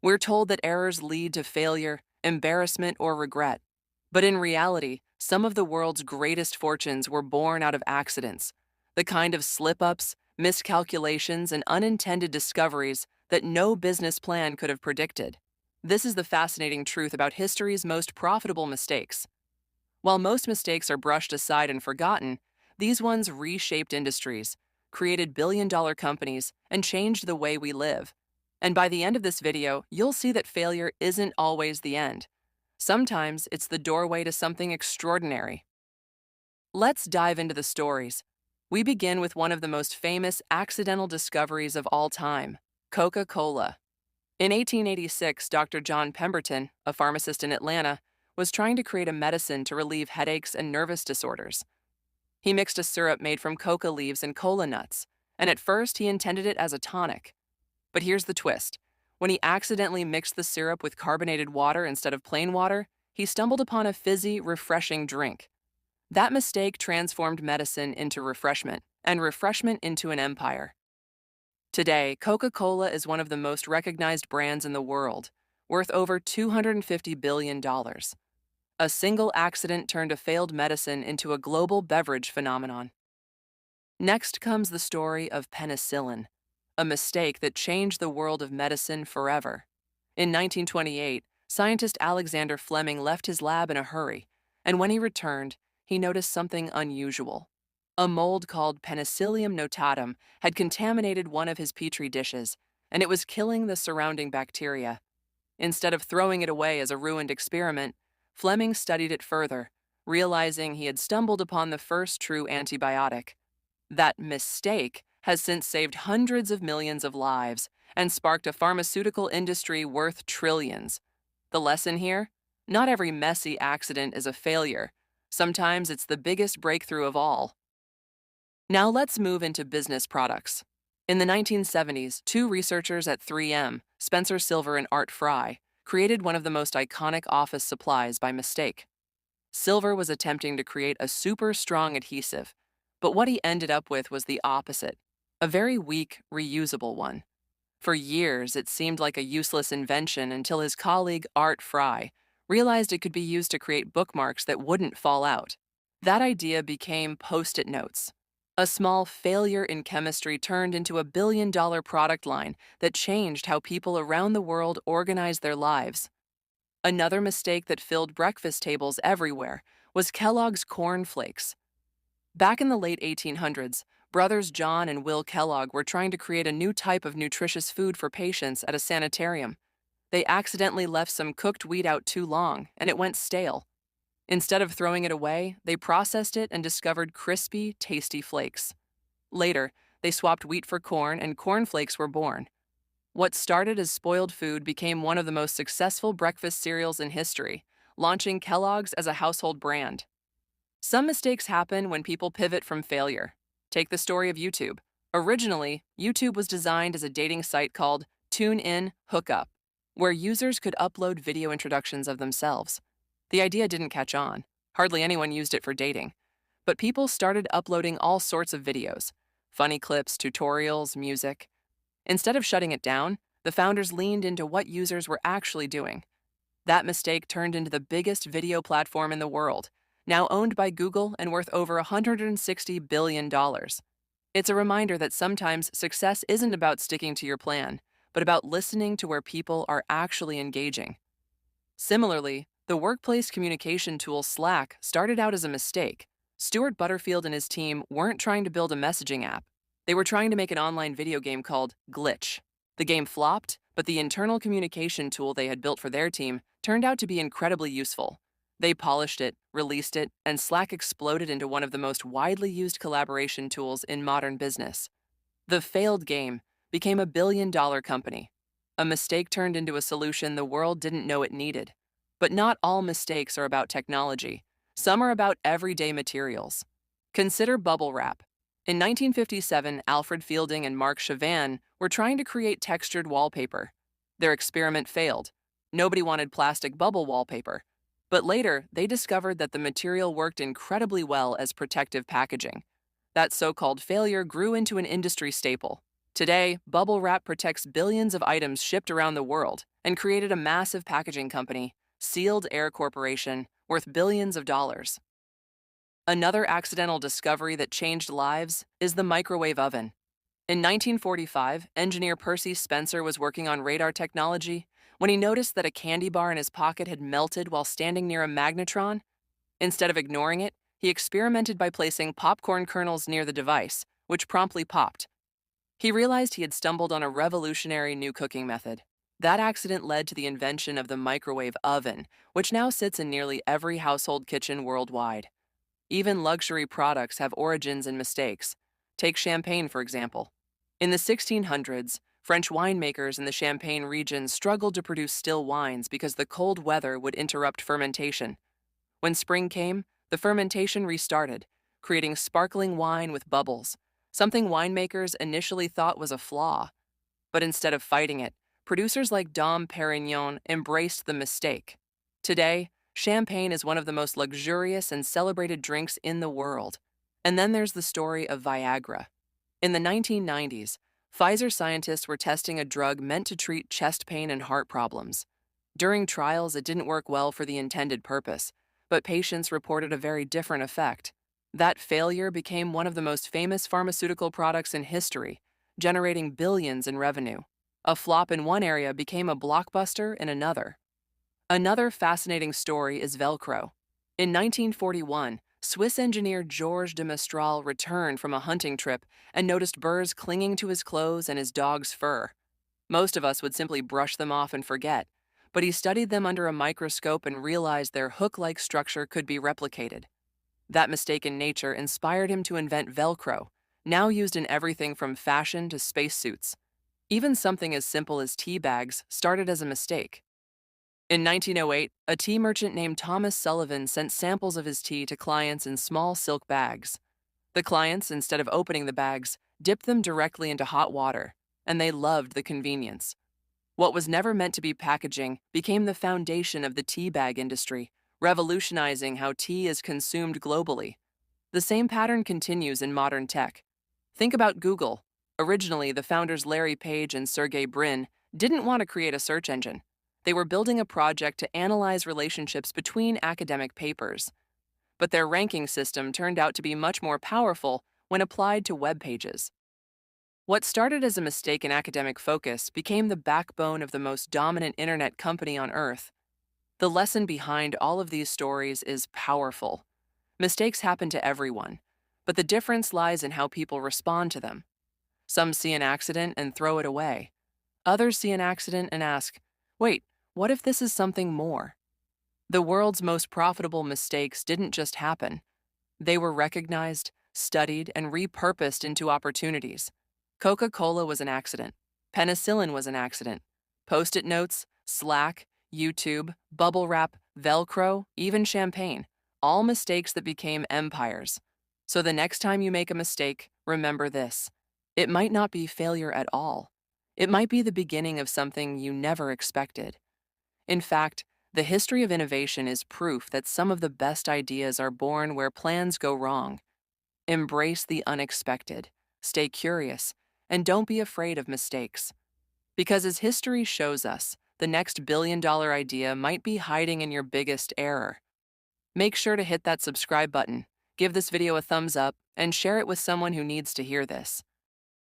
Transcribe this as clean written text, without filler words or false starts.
We're told that errors lead to failure, embarrassment, or regret. But in reality, some of the world's greatest fortunes were born out of accidents, the kind of slip-ups, miscalculations, and unintended discoveries that no business plan could have predicted. This is the fascinating truth about history's most profitable mistakes. While most mistakes are brushed aside and forgotten, these ones reshaped industries, created billion-dollar companies, and changed the way we live. And by the end of this video, you'll see that failure isn't always the end. Sometimes it's the doorway to something extraordinary. Let's dive into the stories. We begin with one of the most famous accidental discoveries of all time, Coca-Cola. In 1886, Dr. John Pemberton, a pharmacist in Atlanta, was trying to create a medicine to relieve headaches and nervous disorders. He mixed a syrup made from coca leaves and cola nuts, and at first he intended it as a tonic. But here's the twist. When he accidentally mixed the syrup with carbonated water instead of plain water, he stumbled upon a fizzy, refreshing drink. That mistake transformed medicine into refreshment, and refreshment into an empire. Today, Coca-Cola is one of the most recognized brands in the world, worth over $250 billion. A single accident turned a failed medicine into a global beverage phenomenon. Next comes the story of penicillin, a mistake that changed the world of medicine forever. In 1928, scientist Alexander Fleming left his lab in a hurry, and when he returned, he noticed something unusual. A mold called Penicillium notatum had contaminated one of his petri dishes, and it was killing the surrounding bacteria. Instead of throwing it away as a ruined experiment, Fleming studied it further, realizing he had stumbled upon the first true antibiotic. That mistake has since saved hundreds of millions of lives and sparked a pharmaceutical industry worth trillions. The lesson here? Not every messy accident is a failure. Sometimes it's the biggest breakthrough of all. Now let's move into business products. In the 1970s, two researchers at 3M, Spencer Silver and Art Fry, created one of the most iconic office supplies by mistake. Silver was attempting to create a super strong adhesive, but what he ended up with was the opposite, a very weak, reusable one. For years, it seemed like a useless invention until his colleague Art Fry realized it could be used to create bookmarks that wouldn't fall out. That idea became Post-it notes. A small failure in chemistry turned into a billion-dollar product line that changed how people around the world organized their lives. Another mistake that filled breakfast tables everywhere was Kellogg's Corn Flakes. Back in the late 1800s, brothers John and Will Kellogg were trying to create a new type of nutritious food for patients at a sanitarium. They accidentally left some cooked wheat out too long, and it went stale. Instead of throwing it away, they processed it and discovered crispy, tasty flakes. Later, they swapped wheat for corn, and cornflakes were born. What started as spoiled food became one of the most successful breakfast cereals in history, launching Kellogg's as a household brand. Some mistakes happen when people pivot from failure. Take the story of YouTube. Originally, YouTube was designed as a dating site called Tune In, Hook Up, where users could upload video introductions of themselves. The idea didn't catch on. Hardly anyone used it for dating. But people started uploading all sorts of videos, funny clips, tutorials, music. Instead of shutting it down, the founders leaned into what users were actually doing. That mistake turned into the biggest video platform in the world, now owned by Google and worth over $160 billion. It's a reminder that sometimes success isn't about sticking to your plan, but about listening to where people are actually engaging. Similarly, the workplace communication tool Slack started out as a mistake. Stuart Butterfield and his team weren't trying to build a messaging app. They were trying to make an online video game called Glitch. The game flopped, but the internal communication tool they had built for their team turned out to be incredibly useful. They polished it, released it, and Slack exploded into one of the most widely used collaboration tools in modern business. The failed game became a billion-dollar company. A mistake turned into a solution the world didn't know it needed. But not all mistakes are about technology. Some are about everyday materials. Consider bubble wrap. In 1957, Alfred Fielding and Mark Chavan were trying to create textured wallpaper. Their experiment failed. Nobody wanted plastic bubble wallpaper. But later, they discovered that the material worked incredibly well as protective packaging. That so-called failure grew into an industry staple. Today, bubble wrap protects billions of items shipped around the world, and created a massive packaging company, Sealed Air Corporation, worth billions of dollars. Another accidental discovery that changed lives is the microwave oven. In 1945, engineer Percy Spencer was working on radar technology when he noticed that a candy bar in his pocket had melted while standing near a magnetron. Instead of ignoring it, he experimented by placing popcorn kernels near the device, which promptly popped. He realized he had stumbled on a revolutionary new cooking method. That accident led to the invention of the microwave oven, which now sits in nearly every household kitchen worldwide. Even luxury products have origins in mistakes. Take champagne, for example. In the 1600s, French winemakers in the Champagne region struggled to produce still wines because the cold weather would interrupt fermentation. When spring came, the fermentation restarted, creating sparkling wine with bubbles, something winemakers initially thought was a flaw. But instead of fighting it, producers like Dom Perignon embraced the mistake. Today, champagne is one of the most luxurious and celebrated drinks in the world. And then there's the story of Viagra. In the 1990s, Pfizer scientists were testing a drug meant to treat chest pain and heart problems. During trials, it didn't work well for the intended purpose, but patients reported a very different effect. That failure became one of the most famous pharmaceutical products in history, generating billions in revenue. A flop in one area became a blockbuster in another. Another fascinating story is Velcro. In 1941, Swiss engineer Georges de Mestral returned from a hunting trip and noticed burrs clinging to his clothes and his dog's fur. Most of us would simply brush them off and forget, but he studied them under a microscope and realized their hook-like structure could be replicated. That mistaken nature inspired him to invent Velcro, now used in everything from fashion to spacesuits. Even something as simple as tea bags started as a mistake. In 1908, a tea merchant named Thomas Sullivan sent samples of his tea to clients in small silk bags. The clients, instead of opening the bags, dipped them directly into hot water, and they loved the convenience. What was never meant to be packaging became the foundation of the tea bag industry, revolutionizing how tea is consumed globally. The same pattern continues in modern tech. Think about Google. Originally, the founders Larry Page and Sergey Brin didn't want to create a search engine. They were building a project to analyze relationships between academic papers. But their ranking system turned out to be much more powerful when applied to web pages. What started as a mistake in academic focus became the backbone of the most dominant internet company on Earth. The lesson behind all of these stories is powerful. Mistakes happen to everyone, but the difference lies in how people respond to them. Some see an accident and throw it away. Others see an accident and ask, wait, what if this is something more? The world's most profitable mistakes didn't just happen. They were recognized, studied, and repurposed into opportunities. Coca-Cola was an accident. Penicillin was an accident. Post-it notes, Slack, YouTube, bubble wrap, Velcro, even champagne. All mistakes that became empires. So the next time you make a mistake, remember this. It might not be failure at all. It might be the beginning of something you never expected. In fact, the history of innovation is proof that some of the best ideas are born where plans go wrong. Embrace the unexpected, stay curious, and don't be afraid of mistakes. Because as history shows us, the next billion-dollar idea might be hiding in your biggest error. Make sure to hit that subscribe button, give this video a thumbs up, and share it with someone who needs to hear this.